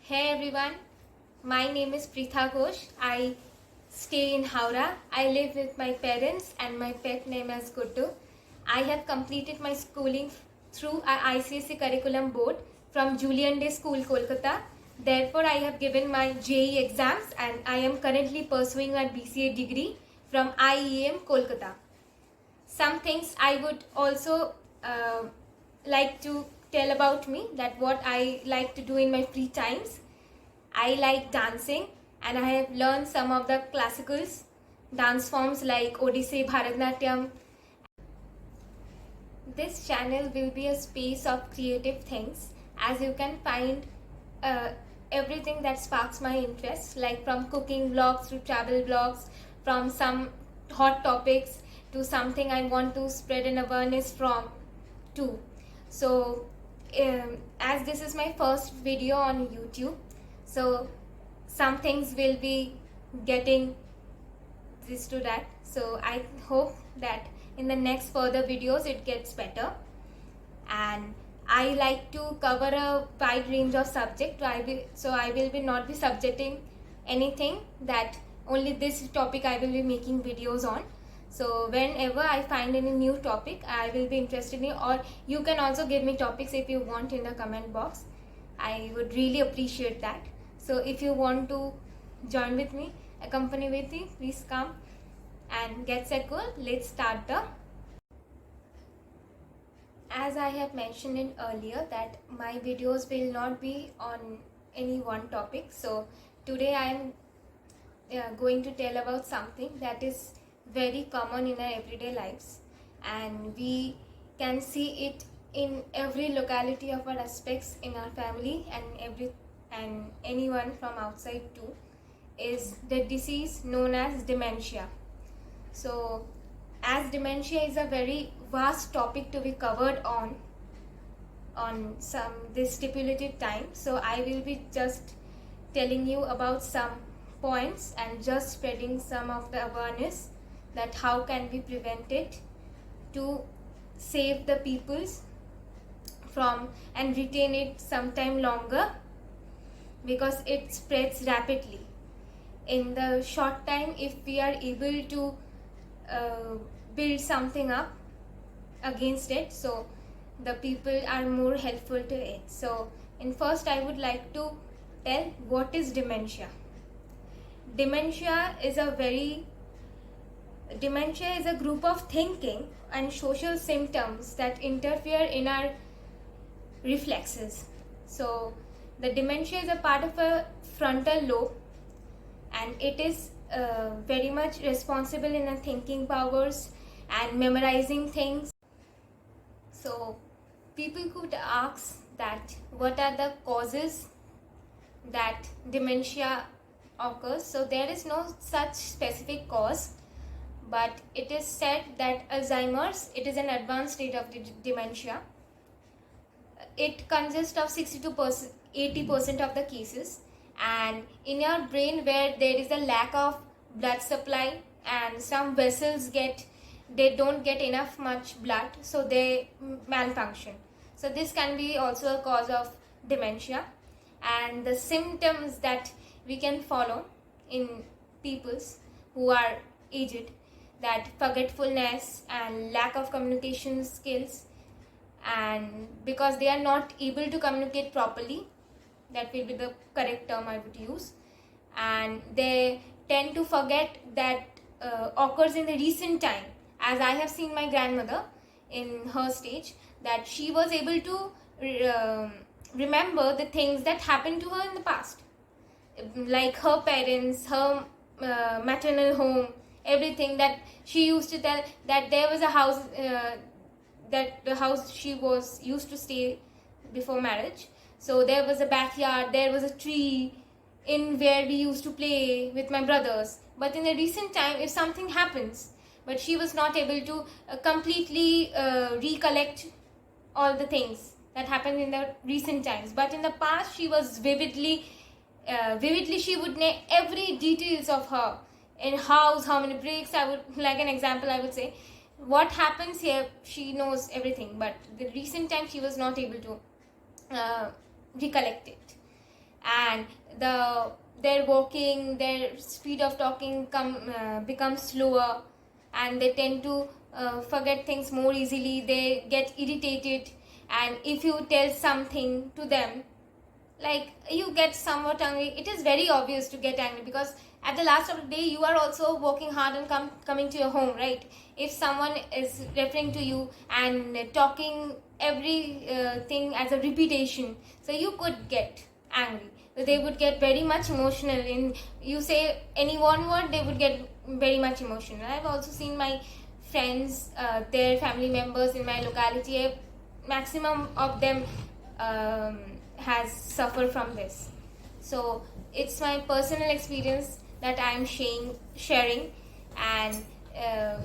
Hey everyone, my name is Preetha Ghosh. I stay in Howrah. I live with my parents and my pet name is Guttu. I have completed my schooling through a ICSE curriculum board from Julian Day School, Kolkata. Therefore, I have given my JEE exams and I am currently pursuing my BCA degree from IEM, Kolkata. Some things I would also like to tell about me, that what I like to do in my free times. I like dancing and I have learned some of the classicals dance forms like Odissi, Bharatanatyam. This channel will be a space of creative things, as you can find uh, everything that sparks my interest, like from cooking vlogs to travel vlogs, from some hot topics to something I want to spread an awareness from too. So as this is my first video on YouTube, so some things will be getting this to that. So I hope that in the next further videos it gets better. And I like to cover a wide range of subject. So I will be not be subjecting anything, that only this topic I will be making videos on. So whenever I find any new topic, I will be interested in, or you can also give me topics if you want in the comment box. I would really appreciate that. So if you want to join with me, accompany with me, please come and get set go. Let's start the. As I have mentioned in earlier, that my videos will not be on any one topic. So today I am going to tell about something that is very common in our everyday lives, and we can see it in every locality of our aspects in our family and anyone from outside too, is the disease known as dementia. So as dementia is a very vast topic to be covered on some this stipulated time, so I will be just telling you about some points and just spreading some of the awareness, that how can we prevent it to save the peoples from and retain it sometime longer, because it spreads rapidly. In the short time, if we are able to build something up against it, so the people are more helpful to it. So in first I would like to tell what is dementia. Dementia is a group of thinking and social symptoms that interfere in our reflexes. So the dementia is a part of a frontal lobe, and it is very much responsible in our thinking powers and memorizing things. So people could ask that what are the causes that dementia occurs. So there is no such specific cause, but it is said that Alzheimer's, it is an advanced stage of dementia. It consists of 60% to 80% of the cases, and in your brain where there is a lack of blood supply and some vessels they don't get enough much blood, so they malfunction. So this can be also a cause of dementia. And the symptoms that we can follow in peoples who are aged, that forgetfulness and lack of communication skills, and because they are not able to communicate properly, that will be the correct term I would use, and they tend to forget that occurs in the recent time. As I have seen my grandmother in her stage, that she was able to remember the things that happened to her in the past, like her parents, her maternal home, everything. That she used to tell that there was a house, that the house she was used to stay before marriage. So there was a backyard, there was a tree in where we used to play with my brothers. But in the recent time, if something happens, but she was not able to completely recollect all the things that happened in the recent times. But in the past, she was vividly she would know every details of her in house, how many bricks. I would, like an example, I would say what happens here, she knows everything, but the recent time she was not able to recollect it. and their walking, their speed of talking becomes slower, and they tend to forget things more easily. They get irritated, and if you tell something to them, like you get somewhat angry, it is very obvious to get angry, because at the last of the day you are also working hard and coming to your home, right? If someone is referring to you and talking every thing as a repetition, so you could get angry. So they would get very much emotional. In you say any one word, they would get very much emotional. I've also seen my friends, their family members in my locality, a maximum of them has suffered from this. So it's my personal experience that I'm sharing, and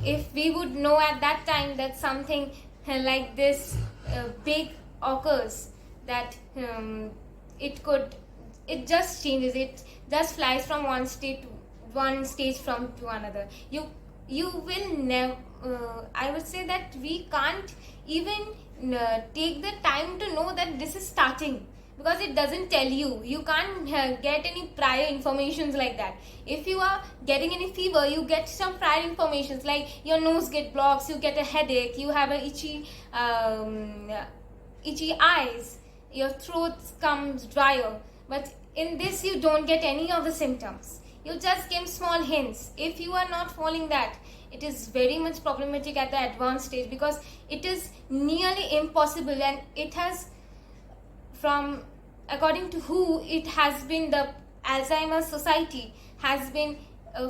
if we would know at that time that something like this big occurs, that it just changes, it just flies from one stage from to another. You will never, I would say that we can't even take the time to know that this is starting, because it doesn't tell you. You can't get any prior informations like that. If you are getting any fever, you get some prior informations, like your nose get blocks, you get a headache, you have a itchy eyes, your throat comes drier. But in this you don't get any of the symptoms, you just get small hints. If you are not following that, it is very much problematic at the advanced stage, because it is nearly impossible, and it has, from according to WHO, it has been, the Alzheimer's Society has been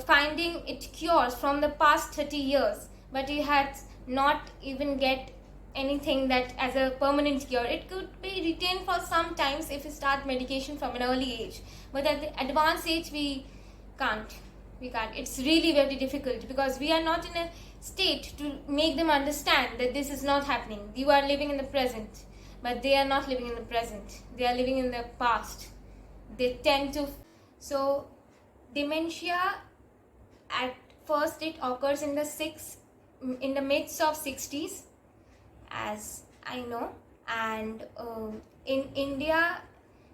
finding it cures from the past 30 years, but it has not even get anything that as a permanent cure. It could be retained for some times if you start medication from an early age, but at the advanced age we can't. It's really very difficult, because we are not in a state to make them understand that this is not happening. You are living in the present, but they are not living in the present, they are living in the past. They tend to. So dementia, at first it occurs in the midst of 60s, as I know, and in India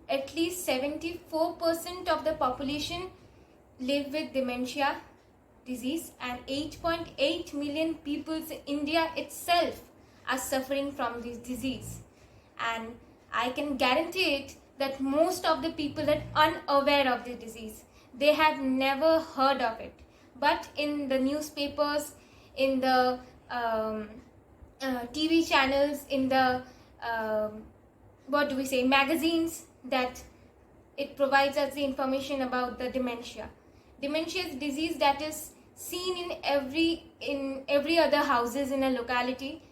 at least 74% of the population live with dementia disease, and 8.8 million people in India itself are suffering from this disease. And I can guarantee it that most of the people that are unaware of the disease, they have never heard of it, but in the newspapers, in the TV channels, in the magazines, that it provides us the information about the dementia. Dementia is a disease that is seen in every other houses in a locality.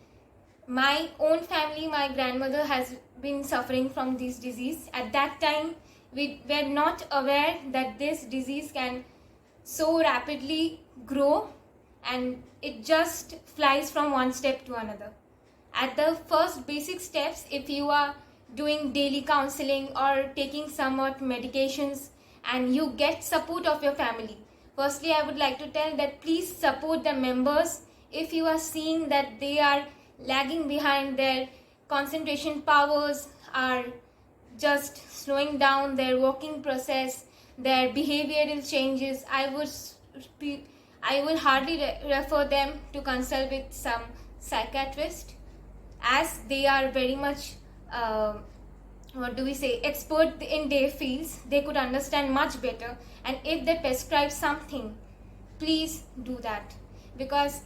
My own family, my grandmother has been suffering from this disease. At that time, we were not aware that this disease can so rapidly grow, and it just flies from one step to another. At the first basic steps, if you are doing daily counseling or taking somewhat medications, and you get support of your family, firstly I would like to tell that please support the members. If you are seeing that they are lagging behind, their concentration powers are just slowing down, their working process, their behavioral changes, I will hardly refer them to consult with some psychiatrist, as they are very much expert in their fields. They could understand much better, and if they prescribe something, please do that, because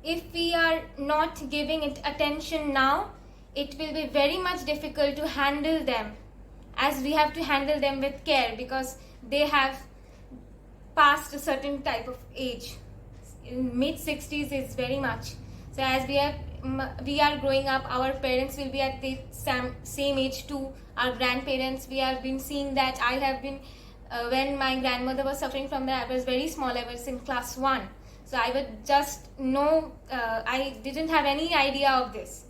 if we are not giving it attention now, it will be very much difficult to handle them, as we have to handle them with care, because they have passed a certain type of age. In mid-60s is very much. So as we are growing up, our parents will be at the same age too. Our grandparents, we have been seeing that. I have been, when my grandmother was suffering from that, I was very small, I was in class 1. So I would just know, I didn't have any idea of this.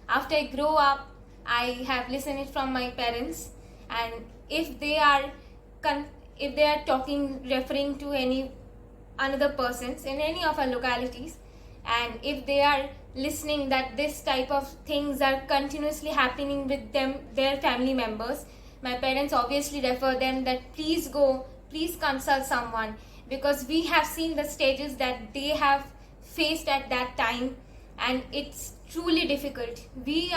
After I grow up, I have listened it from my parents, and if they are talking, referring to any another persons in any of our localities, and if they are listening that this type of things are continuously happening with them, their family members, my parents obviously refer them that please consult someone, because we have seen the stages that they have faced at that time, and it's truly difficult. We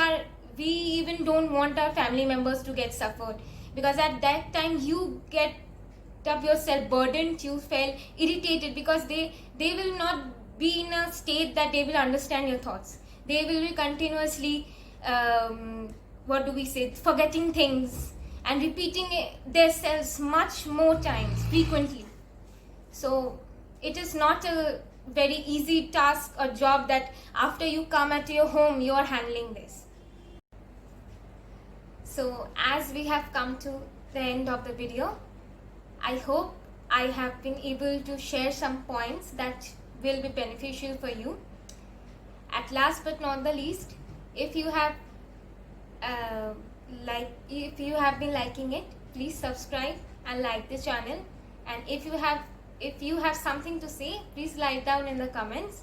even don't want our family members to get suffered, because at that time you get up yourself burdened, you feel irritated, because they will not be in a state that they will understand your thoughts. They will be continuously forgetting things and repeating themselves much more times frequently. So it is not a very easy task or job that after you come at your home you are handling this. So as we have come to the end of the video, I hope I have been able to share some points that will be beneficial for you. At last but not the least, if you have been liking it, please subscribe and like the channel. And if you have something to say, please write down in the comments.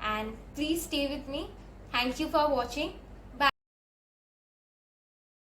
And please stay with me. Thank you for watching.